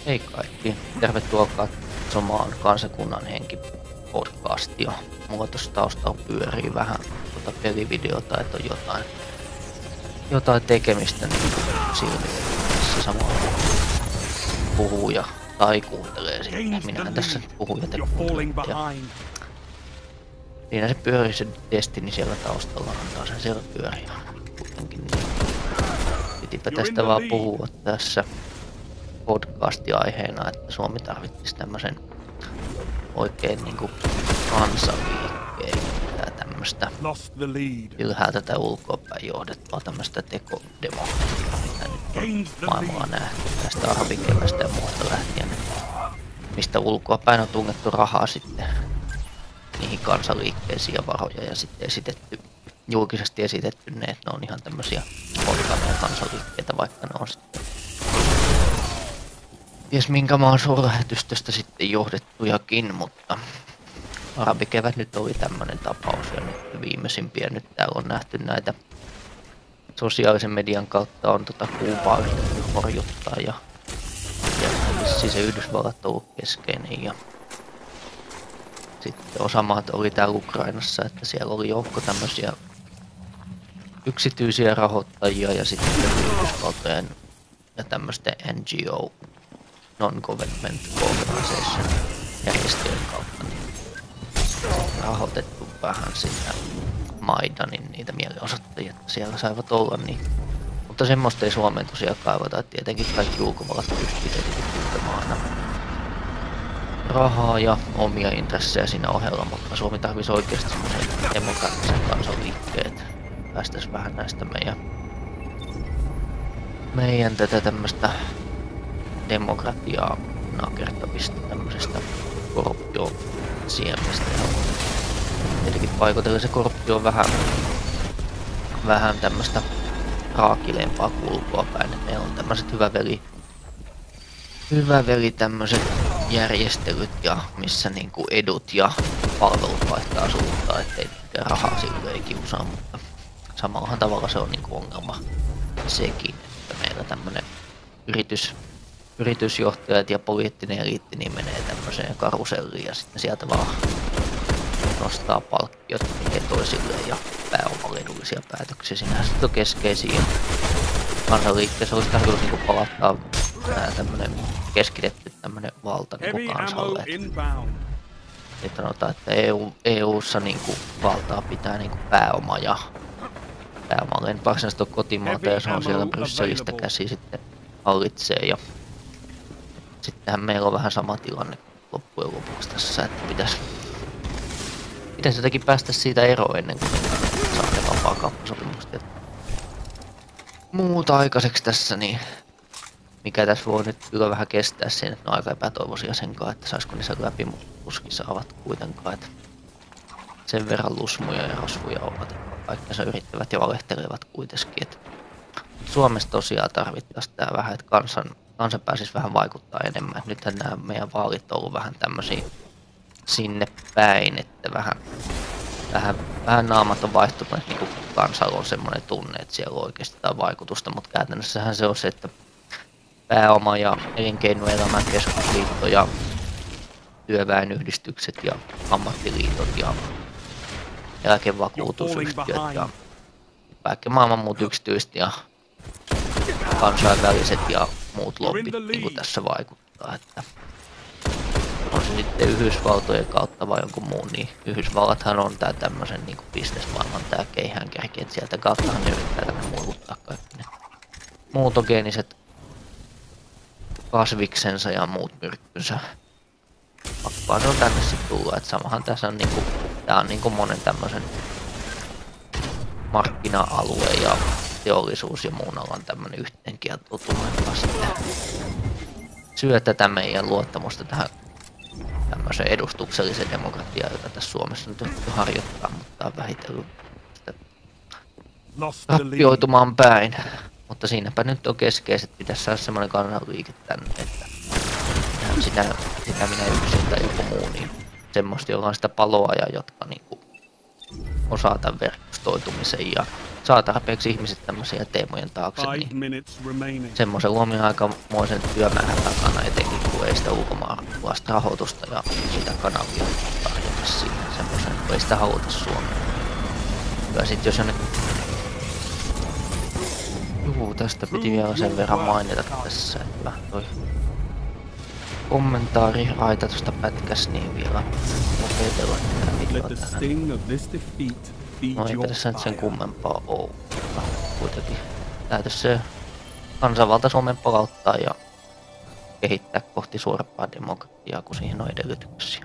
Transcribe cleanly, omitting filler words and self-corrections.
Hei kaikki, tervetuloa katsomaan Kansakunnan henki podcastia. Mulla tuossa taustalla pyörii vähän pelivideota, että on jotain tekemistä niin silmissä samalla puhuu ja tai kuuntelee sitten. Minähän tässä puhun ja te kuuntelette. Siinä se pyörii se Destiny siellä taustalla, antaa sen siellä pyöriä kuitenkin. Niin. Pitipä tästä vaan puhua tässä podcast-aiheena, että Suomi tarvitsisi tämmösen oikein niinku kansanliikkeen ja tämmöstä ylhäältä tai ulkoapäin johdettua tämmöstä tekodemokratiaa, mitä nyt on maailmalla nähty tästä arabikevästä ja muusta lähtien, mistä ulkoapäin on tungettu rahaa sitten niihin kansanliikkeisiin ja varoja ja sitten julkisesti esitetty ne, että ne on ihan tämmösiä organeja kansanliikkeitä, vaikka ne on sitten ties minkä maan suurlähetystöstä sitten johdettujakin, mutta arabikevät nyt oli tämmönen tapaus ja nyt viimeisimpiä nyt täällä on nähty näitä sosiaalisen median kautta on Kuubaa yritetty horjuttaa ja siis se Yhdysvallat on ollut keskeinen ja sitten osa maat oli täällä Ukrainassa, että siellä oli joukko tämmösiä yksityisiä rahoittajia ja sitten Yhdysvaltojen ja tämmöisten NGO non-government organization järjestöjen kautta rahoitettu vähän sitä Maidanin niitä mielenosoittajia, että siellä saivat olla niin. Mutta semmoista ei Suomeen tosiaan kaivata, että tietenkin kaikki ulkomaat pystyy tukemaan rahaa ja omia intressejä siinä ohella, mutta Suomi tarvitsisi oikeasti semmoisen demokraattisen kansanliikkeen, että päästäisiin vähän näistä meidän tätä tämmöistä demokratiaa nakertavista tämmöisestä korruptiosiemestä. Tietenkin paikotellen se korruptio on vähän tämmöistä raakilempaa kulkua päin. Meillä on tämmöiset hyvä veli tämmöiset järjestelyt ja missä niinku edut ja palvelut vaihtaa suuntaan, ettei rahaa sille ei kiusaa, mutta samallahan tavalla se on niinku ongelma sekin, että meillä tämmönen yritysjohtajat ja poliittinen eliitti niin menee tämmöiseen karuselliin ja sitten sieltä vaan nostaa palkkiot toisilleen ja pääomalle edullisia päätöksiä. Siinähän sitten on keskeisiä. Kansanliikkeessä olisi tarkoitus niinku palauttaa tämmönen keskitetty tämmönen valta niinku kansalle. Sitten sanotaan, että EU:ssa niinku valtaa pitää niinku pääoma ja pääomalle ei varsinaisesti ole kotimaata ja se on siellä Brysselistä käsi sitten hallitsee ja sittenhän meillä on vähän sama tilanne loppujen lopuksi tässä, että pitäisi jotenkin päästä siitä eroon ennen kuin saa ne vapaakauppasopimukset ja muuta aikaiseksi tässä, niin mikä tässä voi nyt kyllä vähän kestää siinä, että ne on aika epätoivoisia senkaan, että saisiko ne sen läpi, mutta tuskin saavat kuitenkaan, että sen verran lusmuja ja rosvuja ovat, että kaikkensa yrittävät ja valehtelevat kuitenkin, että Suomessa tosiaan tarvittaisiin tää vähän, että kansa pääsisi vähän vaikuttaa enemmän. Et nythän nämä meidän vaalit on ollut vähän tämmösiä sinne päin, että vähän naamat on vaihtunut, että niinku kansalla on semmoinen tunne, että siellä on oikeasti jotain vaikutusta, mutta käytännössähän se on se, että pääoma ja elinkeinoelämän keskusliitto ja työväenyhdistykset ja ammattiliitot ja eläkevakuutusyhtiöt ja kaikki maailman muut yksityiset ja kansainväliset ja muut lobbit niin tässä vaikuttaa, että on se sitten Yhdysvaltojen kautta vai jonkun muun, niin Yhdysvallathan on tää tämmösen niin bisnesmaailman tää keihäänkärki, että sieltä kauttahan ne yrittää tänne muiluttaa kaikki ne muutogeeniset kasviksensa ja muut myrkkynsä. Pakkoa se on tänne sitten tullut, että samahan tässä on niinku, tää on niinku monen tämmösen markkina-alue ja teollisuus ja muun alan tämmönen yhteenkietoutuminen, joka sitten syö tätä meidän luottamusta tähän tämmöiseen edustukselliseen demokratiaan, jota tässä Suomessa nyt on harjoittaa, mutta on vähitellyt rappioitumaan päin. Mutta siinäpä nyt on keskeiset, pitäisi saada semmoinen kansanliike tänne, että sitä minä yksin tai joku muu, niin semmoista, jolla on sitä paloa ja jotka niinku osaa tämän verkostoitumisen ja saa tarpeeksi ihmiset tämmöisiä teemojen taakse, niin semmoisen luominen aikamoisen työmäärän takana, etenkin sitä ulkomaalaista rahoitusta ja sitä kanavia tarjota siihen semmoisen, kun ei sitä haluta Suomeen. Ja sit jos jonnekin... Juu, tästä piti vielä sen verran mainita tässä, että toi kommentaari raitatusta pätkäs niin vielä lopetella tätä videota tähän. No eipä tässä nyt sen kummempaa oo, mutta kuitenkin täytyisi se kansanvalta Suomen palauttaa ja kehittää kohti suorempaa demokratiaa, kun siihen on edellytyksiä.